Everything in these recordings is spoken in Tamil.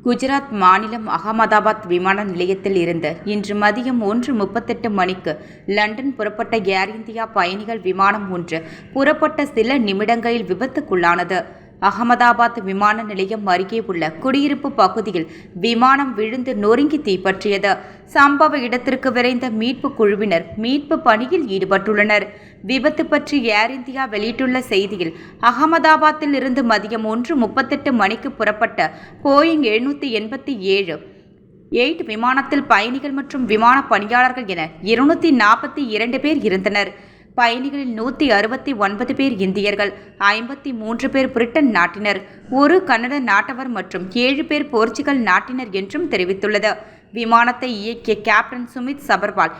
குஜராத் மாநிலம் அகமதாபாத் விமான நிலையத்தில் இருந்து இன்று மதியம் 1:38 மணிக்கு லண்டன் புறப்பட்ட ஏர் இந்தியா பயணிகள் விமானம் ஒன்று புறப்பட்ட சில நிமிடங்களில் விபத்துக்குள்ளானது. அகமதாபாத் விமான நிலையம் அருகே உள்ள குடியிருப்பு பகுதியில் விமானம் விழுந்து நொறுங்கி தீப்பற்றியது. சம்பவ இடத்திற்கு விரைந்த மீட்பு குழுவினர் மீட்பு பணியில் ஈடுபட்டுள்ளனர். விபத்து பற்றி ஏர் இந்தியா வெளியிட்டுள்ள செய்தியில், அகமதாபாத்தில் இருந்து மதியம் 1:38 மணிக்கு புறப்பட்ட போயிங் 787 விமானத்தில் பயணிகள் மற்றும் விமான பணியாளர்கள் என 242 பேர் இருந்தனர். பயணிகளில் 169 பேர் இந்தியர்கள், 53 பேர் பிரிட்டன் நாட்டினர், 1 கனடா நாட்டவர் மற்றும் 7 பேர் போர்ச்சுகல் நாட்டினர் என்றும் தெரிவித்துள்ளது. விமானத்தை இயக்கிய கேப்டன் சுமித் சபர்வால்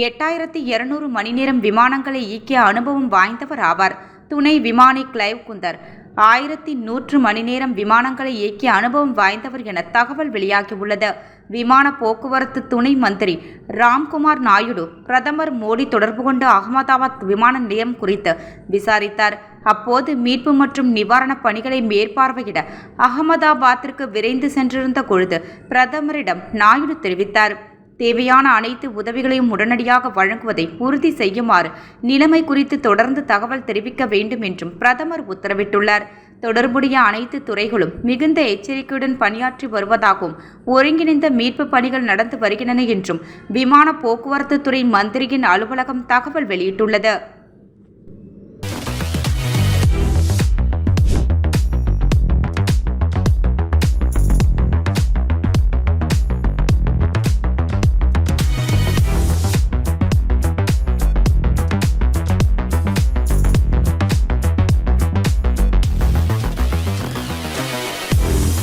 8200 மணி நேரம் விமானங்களை இயக்கிய அனுபவம் வாய்ந்தவர் ஆவார். துணை விமானி கிளைவ் குந்தர் 1100 மணி நேரம் விமானங்களை இயக்கிய அனுபவம் வாய்ந்தவர் என தகவல் வெளியாகியுள்ளது. விமான போக்குவரத்து துணை மந்திரி ராம்குமார் நாயுடு பிரதமர் மோடி தொடர்பு கொண்டு அகமதாபாத் விமான நிலையம் குறித்து விசாரித்தார். அப்போது மீட்பு மற்றும் நிவாரணப் பணிகளை மேற்பார்வையிட அகமதாபாத்திற்கு விரைந்து சென்றிருந்த பொழுது பிரதமரிடம் நாயுடு தெரிவித்தார். தேவையான அனைத்து உதவிகளையும் உடனடியாக வழங்குவதை உறுதி செய்யுமாறு நிலைமை குறித்து தொடர்ந்து தகவல் தெரிவிக்க வேண்டும் என்றும் பிரதமர் உத்தரவிட்டுள்ளார். தொடர்புடைய அனைத்து துறைகளும் மிகுந்த எச்சரிக்கையுடன் பணியாற்றி வருவதாகவும் ஒருங்கிணைந்த மீட்பு பணிகள் நடந்து வருகின்றன என்றும் விமான போக்குவரத்து துறை மந்திரியின் அலுவலகம் தகவல் வெளியிட்டுள்ளது.